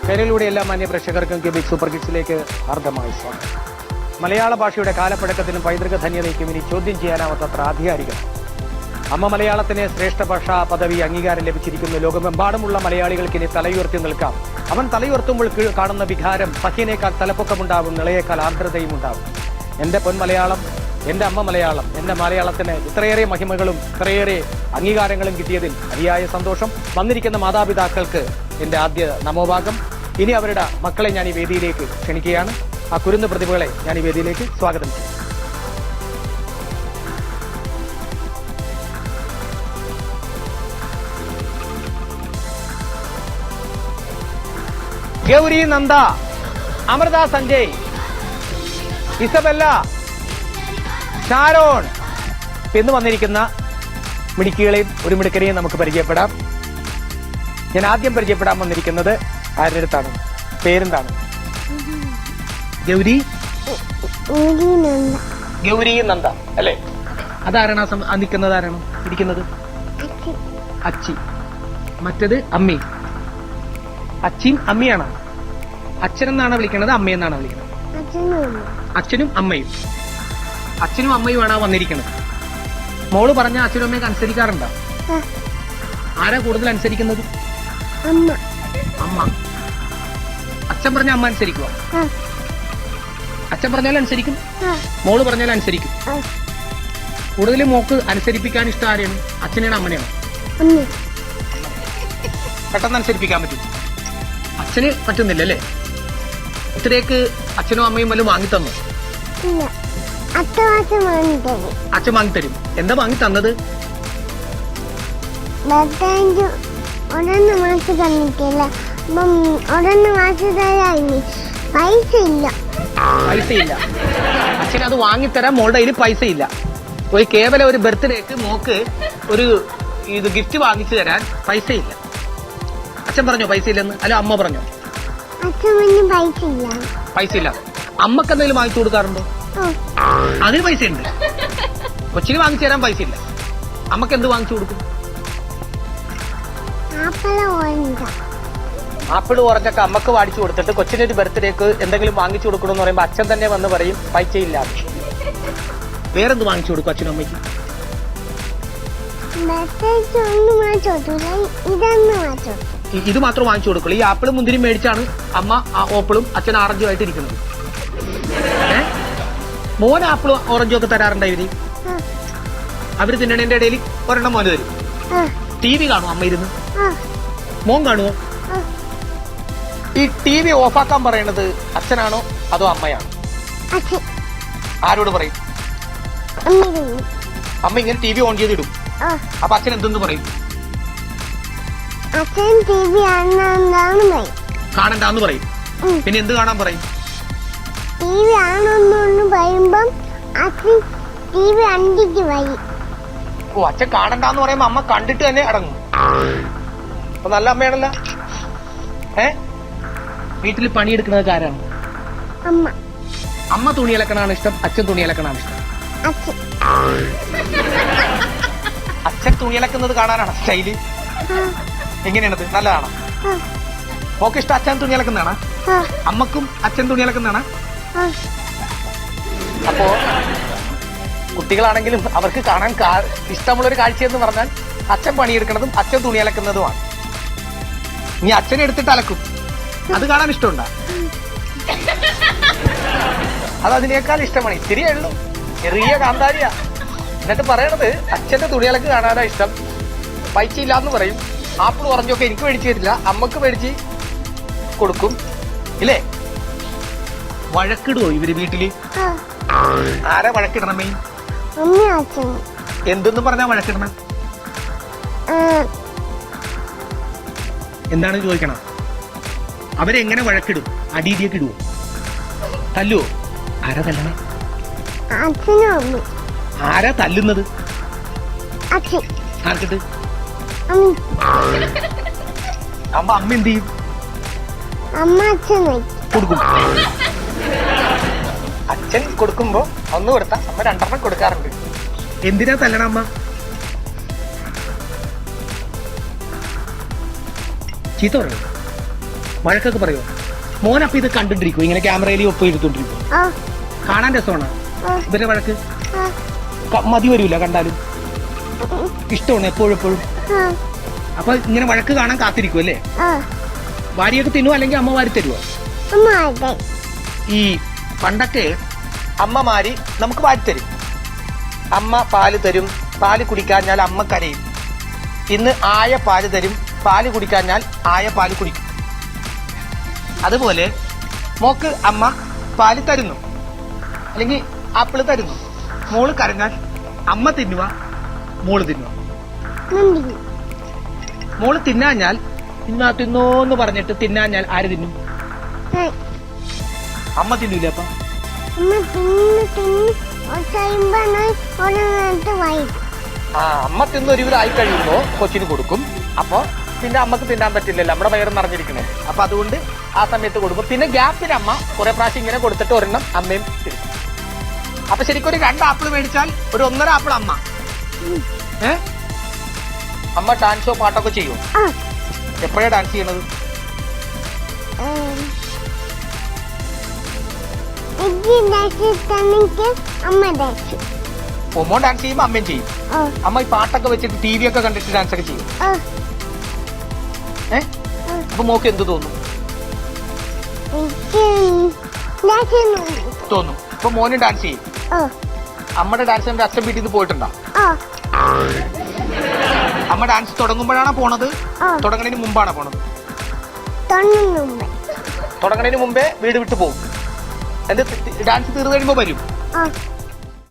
ചാനലിലൂടെ എല്ലാ മാന്യ പ്രേക്ഷകർക്കും ക്യൂബിക് സൂപ്പർ കിഡ്സിലേക്ക് ഹാർദമായ സ്വാഗതം. മലയാള ഭാഷയുടെ കാലപ്പഴക്കത്തിനും പൈതൃക ധന്യതയ്ക്കും ഇനി ചോദ്യം ചെയ്യാനാവാത്തത്ര ആധികാരികം. അമ്മ മലയാളത്തിന് ശ്രേഷ്ഠ ഭാഷാ പദവി അംഗീകാരം ലഭിച്ചിരിക്കുന്നു. ലോകമെമ്പാടുമുള്ള മലയാളികൾക്ക് ഇനി തലയുയർത്തി നിൽക്കാം. അവൻ തലയുയർത്തുമ്പോൾ കാണുന്ന വികാരം സഖ്യനേക്കാൾ തലപ്പൊക്കമുണ്ടാവും, നിളയേക്കാൾ ആർദ്രതയും ഉണ്ടാവും. എന്റെ പൊന്മലയാളം, എന്റെ അമ്മ മലയാളം, എന്റെ മലയാളത്തിന് ഇത്രയേറെ മഹിമകളും ഇത്രയേറെ അംഗീകാരങ്ങളും കിട്ടിയതിൽ അതിയായ സന്തോഷം. വന്നിരിക്കുന്ന മാതാപിതാക്കൾക്ക് എന്റെ ആദ്യ നമോഭാഗം. ഇനി അവരുടെ മക്കളെ ഞാൻ ഈ വേദിയിലേക്ക് ക്ഷണിക്കുകയാണ്. ആ കുരുന്ന് പ്രതിഭകളെ ഞാൻ ഈ വേദിയിലേക്ക് സ്വാഗതം ചെയ്യും. ഗൗരി നന്ദ, അമൃത സഞ്ജയ്, ഇസബെല്ല, ഷാരോൺ എന്ന് വന്നിരിക്കുന്ന മിടുക്കികളെയും ഒരു മിടുക്കരെയും നമുക്ക് പരിചയപ്പെടാം. ഞാൻ ആദ്യം പരിചയപ്പെടാൻ വന്നിരിക്കുന്നത് ആരുടെ അടുത്താണ്? പേരെന്താണ്? ഗൗരി ഗൗരി നന്ദ അല്ലേ? അതാരാണ് നിൽക്കുന്നത്? ആരാണ് ഇരിക്കുന്നത്? അച്ചി. മറ്റത് അമ്മി. അച്ചിയും അമ്മിയാണോ? അച്ഛനെന്നാണ് വിളിക്കുന്നത്, അമ്മയെന്നാണ് വിളിക്കുന്നത്? അച്ഛനും അമ്മയും. അച്ഛനും അമ്മയുമാണ് വന്നിരിക്കുന്നത്. മോള് പറഞ്ഞ അച്ഛനും അമ്മയൊക്കെ അനുസരിക്കാറുണ്ടോ? ആരാ കൂടുതൽ അനുസരിക്കുന്നത്? അമ്മ. അച്ഛൻ പറഞ്ഞ അമ്മ അനുസരിക്കുവോ? അച്ഛൻ പറഞ്ഞാലും അനുസരിക്കും, മോള് പറഞ്ഞാലും അനുസരിക്കും. കൂടുതൽ മോക്ക് അനുസരിപ്പിക്കാൻ ഇഷ്ടം ആരെയാണ്? അച്ഛനെയാണ് അമ്മനെയാണ്? പെട്ടെന്ന് അനുസരിപ്പിക്കാൻ പറ്റും. അച്ഛന് പറ്റുന്നില്ല അല്ലേ? ഇത്രയൊക്കെ അച്ഛനും അമ്മയും വല്ലതും വാങ്ങി തന്നു? അച്ഛൻ വാങ്ങി തരും. എന്താ വാങ്ങി തന്നത്? പൈസ ഇല്ല. അച്ഛൻ അത് വാങ്ങിത്തരാൻ മോളുടെ കയ്യിൽ പൈസ ഇല്ല. കേവലം ഒരു ബർത്ത്ഡേക്ക് മോക്ക് ഒരു ഗിഫ്റ്റ് വാങ്ങിച്ചു തരാൻ പൈസ ഇല്ല. അച്ഛൻ പറഞ്ഞോ പൈസ ഇല്ലെന്ന്? അല്ല അമ്മ പറഞ്ഞോ? പൈസ ഇല്ല. അമ്മക്ക് എന്തെങ്കിലും വാങ്ങിച്ചു കൊടുക്കാറുണ്ടോ? അതിന് പൈസ ഉണ്ട്. കൊച്ചിന് വാങ്ങിച്ചു തരാൻ പൈസ ഇല്ല. അമ്മക്ക് എന്ത് വാങ്ങിച്ചു കൊടുക്കും? ആപ്പിൾ ഓറഞ്ചൊക്കെ അമ്മക്ക് വാടിച്ചു കൊടുത്തിട്ട് കൊച്ചിനൊരു ബർത്ത്ഡേക്ക് എന്തെങ്കിലും വാങ്ങിച്ചു കൊടുക്കണമെന്ന് പറയുമ്പോ അച്ഛൻ തന്നെ വന്ന് പറയും പൈസ ഇല്ല. വേറെന്ത് വാങ്ങിച്ചു കൊടുക്കും അച്ഛനും അമ്മയ്ക്ക്? ഇത് മാത്രം വാങ്ങിച്ചു കൊടുക്കുള്ളൂ. ഈ ആപ്പിളും മുന്തിരിയും മേടിച്ചാണ് അമ്മ ഓപ്പിളും അച്ഛൻ ഓറഞ്ചും ആയിട്ട് ഇരിക്കുന്നത്. മോൻ ആപ്പിളും ഓറഞ്ചും ഒക്കെ തരാറുണ്ട് ഇവര്. അവര് തിന്നണേന്റെ ഇടയിൽ ഒരെണ്ണം മോന് തരും. ടി വി കാണുമോ അമ്മ ഇരുന്ന്? മോൻ കാണുമോ? ഈ ടി വി ഓഫാക്കാൻ പറയണത് അച്ഛനാണോ അതോ അമ്മയാണോ? ആരോട് പറയും? അമ്മ ഇങ്ങനെ ടി വി ഓൺ ചെയ്തിടും. അപ്പൊ അച്ഛൻ എന്തെന്ന് പറയും? കാണണ്ടാന്ന് പറയും. പിന്നെ എന്ത് കാണാൻ പറയും? ഓ, അച്ഛൻ കാണണ്ടാന്ന് പറയുമ്പോ അമ്മ കണ്ടിട്ട് തന്നെ അടങ്ങും. അപ്പൊ നല്ല അമ്മയാണല്ലോ. വീട്ടിൽ പണിയെടുക്കുന്നത് ആരാണ്? അമ്മ തുണി അലക്കണാണ് ഇഷ്ടം, അച്ഛൻ തുണി അലക്കണാണ് ഇഷ്ടം? അച്ഛൻ തുണി അലക്കുന്നത് കാണാനാണ് സ്റ്റൈല്. എങ്ങനെയാണത്? നല്ലതാണോ? ഓക്കെ, ഇഷ്ടം അച്ഛൻ തുണി അലക്കുന്നതാണ്. അമ്മക്കും അച്ഛൻ തുണി അലക്കുന്നതാണ്. അപ്പോ കുട്ടികളാണെങ്കിലും അവർക്ക് കാണാൻ ഇഷ്ടമുള്ളൊരു കാഴ്ചയെന്ന് പറഞ്ഞാൽ അച്ഛൻ പണിയെടുക്കുന്നതും അച്ഛൻ തുണി അലക്കുന്നതുമാണ്. ഇനി അച്ഛനെ എടുത്തിട്ട് അലക്കും, അത് കാണാൻ ഇഷ്ടമുണ്ടോ? അത് അതിനേക്കാൾ ഇഷ്ടമാണ്. ഇത്തിരിയേ ഉള്ളൂ, ചെറിയ കാന്താരിയാ. എന്നിട്ട് പറയണത് അച്ഛന്റെ തുണിയലക്ക് കാണാനാ ഇഷ്ടം, പൈസ ഇല്ലാന്ന് പറയും. ആപ്പിൾ ഓറഞ്ചൊക്കെ എനിക്ക് മേടിച്ചു തരില്ല, അമ്മക്ക് മേടിച്ച് കൊടുക്കും ഇല്ലേ? വഴക്കിടുവോ ഇവര് വീട്ടില്? ആരാ വഴക്കിടണമേ? എന്തെന്ന് പറഞ്ഞാ വഴക്കിടണം? എന്താണ് ചോദിക്കണം? അവരെങ്ങനെ വഴക്കിടും? അടിയിടിയൊക്കെ ഇടുവോ? തല്ലുവോ? ആരാ തല്ലണേ? ആരാ തല്ലുന്നത്? ആർക്കിട്ട്? അമ്മ എന്ത് ചെയ്യും? കൊടുക്കും. അച്ഛൻ കൊടുക്കുമ്പോ ഒന്ന് കൊടുത്താ അമ്മ രണ്ടെണ്ണം കൊടുക്കാറുണ്ട്. എന്തിനാ തല്ലണ അമ്മ? ചീത്ത പറയും. വഴക്കൊക്കെ പറയുമോ? മോൻ അപ്പൊ ഇത് കണ്ടിട്ടിരിക്കും, ഇങ്ങനെ ക്യാമറയിൽ ഒപ്പം എടുത്തോണ്ടിരിക്കും. കാണാൻ രസമാണ് ഇവരുടെ വഴക്ക്. മതി വരൂല കണ്ടാലും, ഇഷ്ടമാണ് എപ്പോഴും എപ്പോഴും. അപ്പൊ ഇങ്ങനെ വഴക്ക് കാണാൻ കാത്തിരിക്കും അല്ലേ? വാരിയൊക്കെ തിന്നുവോ അല്ലെങ്കിൽ അമ്മ വാരി തരുവോ? ഈ പണ്ടൊക്കെ അമ്മമാര് നമുക്ക് വാരി തരും. അമ്മ പാല് തരും, പാല് കുടിക്കാഞ്ഞാൽ അമ്മ കരയും. ഇന്ന് ആയ പാല് തരും, പാല് കുടിക്കാഞ്ഞാൽ ആയ പാല് കുടിക്കും. അതുപോലെ മോക്ക് അമ്മ പാല് തരുന്നു അല്ലെങ്കിൽ ആപ്പിള് തരുന്നു, മോള് കരഞ്ഞാൽ അമ്മ തിന്നുക, മോള് തിന്നുക. മോള് തിന്നാഞ്ഞാൽ തിന്നോന്ന് പറഞ്ഞിട്ട് തിന്നാഞ്ഞാൽ ആര് തിന്നും? അമ്മ തിന്നൂല. അപ്പൊ അമ്മ തിന്ന് ഒരുവിധം ആയി കഴിയുമ്പോ കൊച്ചിന് കൊടുക്കും. അപ്പൊ പിന്നെ അമ്മക്ക് തിന്നാൻ പറ്റില്ലല്ലോ, നമ്മുടെ വയറ് നിറഞ്ഞിരിക്കണേ. അപ്പൊ അതുകൊണ്ട് ആ സമയത്ത് കൊടുക്കും. പിന്നെ ഗ്യാപ്പിന് അമ്മ കുറെ പ്രാവശ്യം ഇങ്ങനെ കൊടുത്തിട്ട് ഒരെണ്ണം അമ്മയും തിരും. അപ്പൊ ശരിക്കും ഒരു 2 ആപ്പിൾ മേടിച്ചാൽ ഒരു 1.5 ആപ്പിൾ അമ്മ. അമ്മ ഡാൻസോ പാട്ടൊക്കെ ചെയ്യോ? എപ്പോഴാ ഡാൻസ് ചെയ്യണത്? മോൻ ഡാൻസ് ചെയ്യുമ്പോ അമ്മയും ചെയ്യും. അമ്മ ഈ പാട്ടൊക്കെ വെച്ചിട്ട് TV ഒക്കെ കണ്ടിട്ട് ഡാൻസ് ഒക്കെ ചെയ്യും. അപ്പൊ മോക്ക് എന്ത് തോന്നും? തോന്നും. അപ്പൊ മോനും ഡാൻസ് ചെയ്യും. അമ്മയുടെ ഡാൻസ് കണ്ട് അച്ഛൻ വീട്ടിൽ നിന്ന് പോയിട്ടുണ്ടോ? അമ്മ ഡാൻസ് തുടങ്ങുമ്പോഴാണോ പോണത്, തുടങ്ങണതിന് മുമ്പാണോ പോണത്? തുടങ്ങണതിന് മുമ്പേ വീട് വിട്ടു പോകും. എന്റെ ഡാൻസ് തീർന്നു കഴിയുമ്പോ വരും.